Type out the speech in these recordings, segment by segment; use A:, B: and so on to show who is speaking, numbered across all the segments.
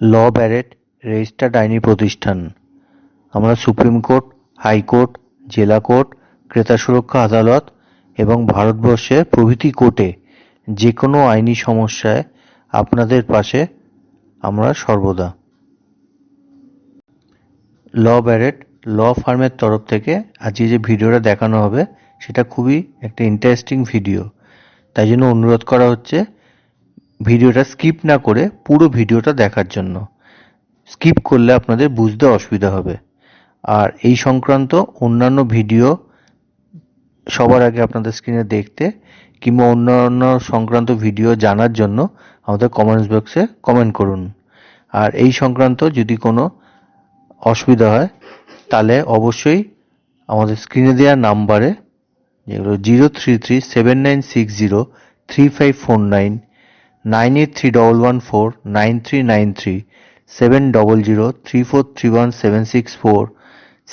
A: ল Barrett registered আইনি প্রতিষ্ঠান। আমরা সুপ্রিম কোর্ট, হাইকোর্ট, জেলা কোর্ট, ক্রেতা সুরক্ষা আদালত এবং ভারতবর্ষের প্রভৃতি কোর্টে যে কোনো আইনি সমস্যায় আপনাদের পাশে আমরা সর্বদা। ল ব্যারেট ল ফার্মের তরফ থেকে আজকে যে ভিডিওটা দেখানো হবে সেটা খুবই একটা ইন্টারেস্টিং ভিডিও, তাই জন্য অনুরোধ করা হচ্ছে ভিডিওটা স্কিপ না করে পুরো ভিডিওটা দেখার জন্য। স্কিপ করলে আপনাদের বুঝতে অসুবিধা হবে। আর এই সংক্রান্ত অন্যান্য ভিডিও সবার আগে আপনাদের স্ক্রিনে দেখতে কিংবা অন্যান্য সংক্রান্ত ভিডিও জানার জন্য আমাদের কমেন্টস বক্সে কমেন্ট করুন। আর এই সংক্রান্ত যদি কোনো অসুবিধা হয় তাহলে অবশ্যই আমাদের স্ক্রিনে দেওয়া নাম্বারে, যেগুলো 0337960359, 9831149393, 7003431764,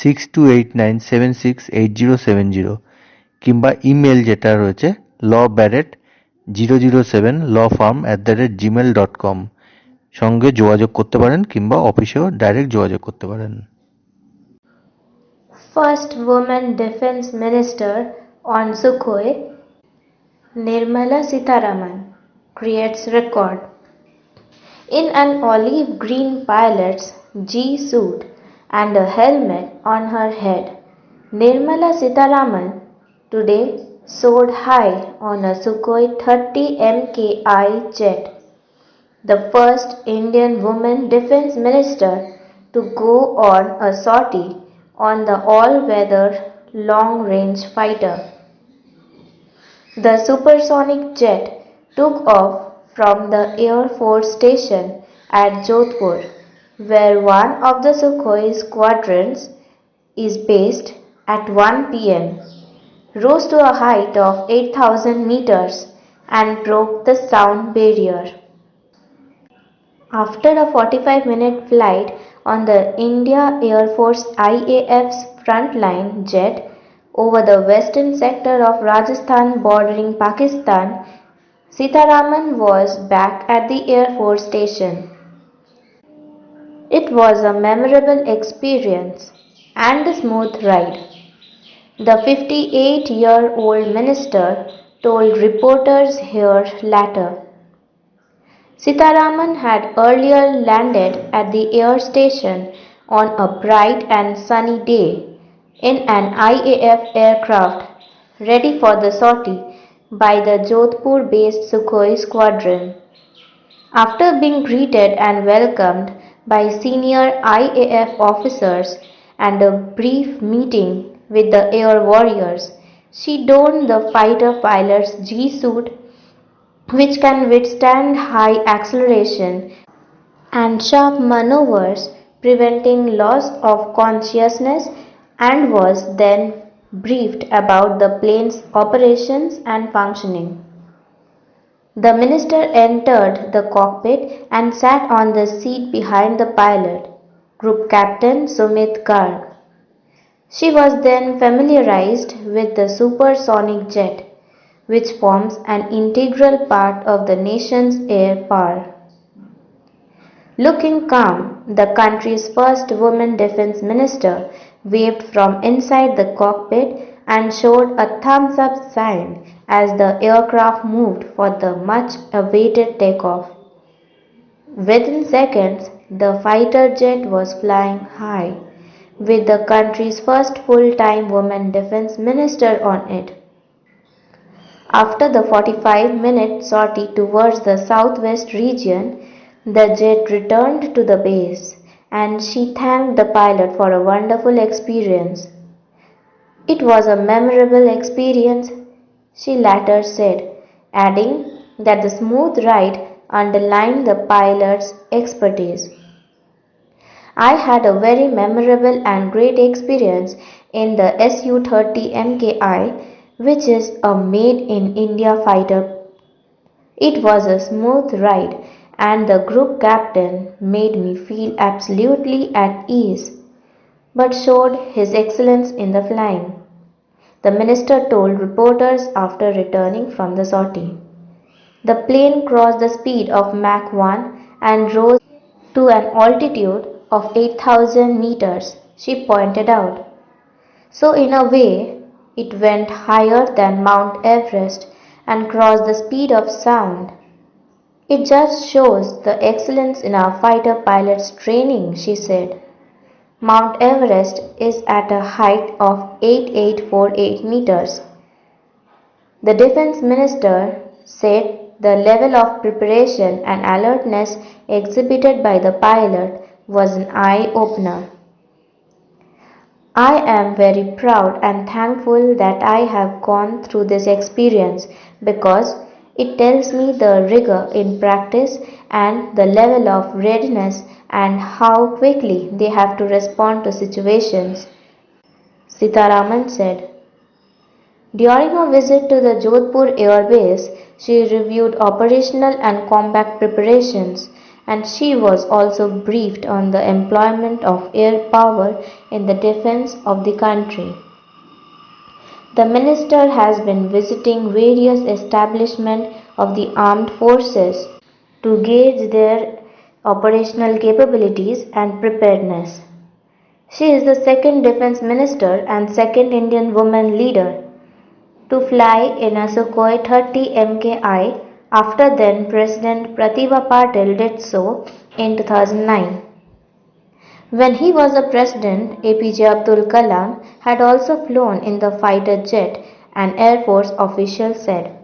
A: 6289768070 কিংবা ইমেল যেটা রয়েছে lawbarrett007lawfarm@gmail.com সঙ্গে যোগাযোগ করতে পারেন কিংবা অফিসেও ডাইরেক্ট যোগাযোগ করতে পারেন।
B: First woman defense minister on Sukhoi, Nirmala Sitharaman, creates record. In an olive green pilot's G suit and a helmet on her head, Nirmala Sitharaman today soared high on a Sukhoi 30 MKI jet, the first Indian woman defense minister to go on a sortie on the all-weather long-range fighter. The supersonic jet took off from the Air Force Station at Jodhpur, where one of the Sukhoi squadrons is based, at 1 p.m., rose to a height of 8,000 meters and broke the sound barrier. After a 45-minute flight on the India Air Force IAF's frontline jet over the western sector of Rajasthan bordering Pakistan, Sitharaman was back at the Air Force Station. It was a memorable experience and a smooth ride, the 58-year-old minister told reporters here later. Sitharaman had earlier landed at the air station on a bright and sunny day in an IAF aircraft ready for the sortie by the Jodhpur-based Sukhoi squadron. After being greeted and welcomed by senior IAF officers and a brief meeting with the air warriors, she donned the fighter pilot's G suit, which can withstand high acceleration and sharp maneuvers, preventing loss of consciousness, and was then briefed about the plane's operations and functioning. The minister entered the cockpit and sat on the seat behind the pilot, Group Captain Sumit Garg. She was then familiarized with the supersonic jet, which forms an integral part of the nation's air power. Looking calm, the country's first woman defense minister waved from inside the cockpit and showed a thumbs up sign as the aircraft moved for the much awaited takeoff. Within seconds, the fighter jet was flying high, with the country's first full-time woman defense minister on it. After the 45-minute sortie towards the southwest region, the jet returned to the base, and she thanked the pilot for a wonderful experience. It was a memorable experience, she later said, adding that the smooth ride underlined the pilot's expertise. I had a very memorable and great experience in the Su-30 MKI, which is a made-in-India fighter. It was a smooth ride, and the group captain made me feel absolutely at ease, but showed his excellence in the flying, the minister told reporters after returning from the sortie. The plane crossed the speed of Mach 1 and rose to an altitude of 8,000 meters, she pointed out. So, in a way, it went higher than Mount Everest and crossed the speed of sound. It just shows the excellence in our fighter pilots' training, she said. Mount Everest is at a height of 8848 meters. The defense minister said the level of preparation and alertness exhibited by the pilot was an eye-opener. I am very proud and thankful that I have gone through this experience because it tells me the rigor in practice and the level of readiness and how quickly they have to respond to situations, Sitharaman said. During a visit to the Jodhpur Air Base, she reviewed operational and combat preparations, and she was also briefed on the employment of air power in the defense of the country. The minister has been visiting various establishments of the armed forces to gauge their operational capabilities and preparedness. She is the second defense minister and second Indian woman leader to fly in a Sukhoi 30 Mki after then President Pratibha Patil did so in 2009. When he was a president, APJ Abdul Kalam had also flown in the fighter jet, an Air Force official said.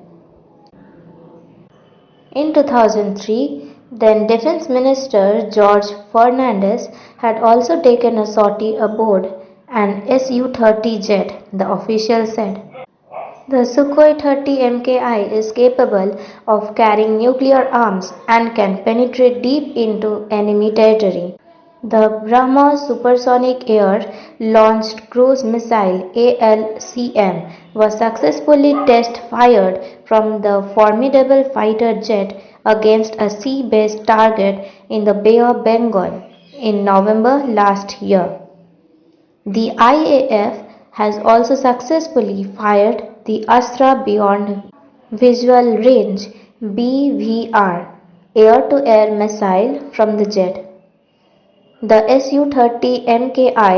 B: In 2003, then Defense Minister George Fernandez had also taken a sortie aboard an Su-30 jet, the official said. The Sukhoi 30 Mki is capable of carrying nuclear arms and can penetrate deep into enemy territory. The BrahMos supersonic air-launched cruise missile ALCM was successfully test-fired from the formidable fighter jet against a sea-based target in the Bay of Bengal in November last year. The IAF has also successfully fired the Astra Beyond Visual Range (BVR) air-to-air missile from the jet. The Su-30 Mki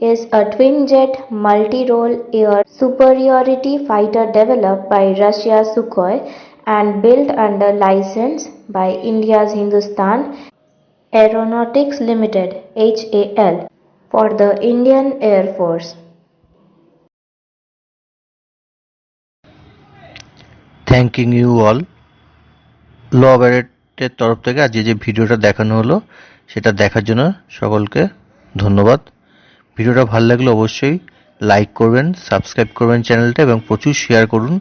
B: is a twin-jet multi-role air superiority fighter developed by Russia's Sukhoi and built under license by India's Hindustan Aeronautics Limited (HAL) for the Indian Air Force.
A: Thanking you all. ল অ্যাবারেটের তরফ থেকে আজকে যে ভিডিওটা দেখানো হলো সেটা দেখার জন্য সকলকে ধন্যবাদ। ভিডিওটা ভালো লাগলে অবশ্যই লাইক করবেন, সাবস্ক্রাইব করবেন চ্যানেলটা এবং প্রচুর শেয়ার করুন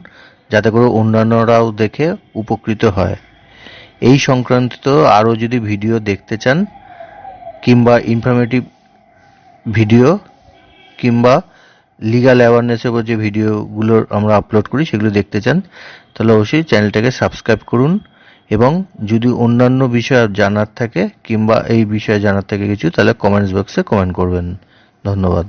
A: যাতে করে অন্যান্যরাও দেখে উপকৃত হয়। এই সংক্রান্ত আরও যদি ভিডিও দেখতে চান কিংবা ইনফরমেটিভ ভিডিও কিংবা লিগাল অ্যাওয়ারনেসের উপর যে ভিডিওগুলো আমরা আপলোড করি সেগুলো দেখতে চান তাহলে অবশ্যই চ্যানেলটাকে সাবস্ক্রাইব করুন এবং যদি অন্যান্য বিষয় জানার থাকে কিংবা এই বিষয়ে জানার থাকে কিছু তাহলে কমেন্টস বক্সে কমেন্ট করবেন। ধন্যবাদ।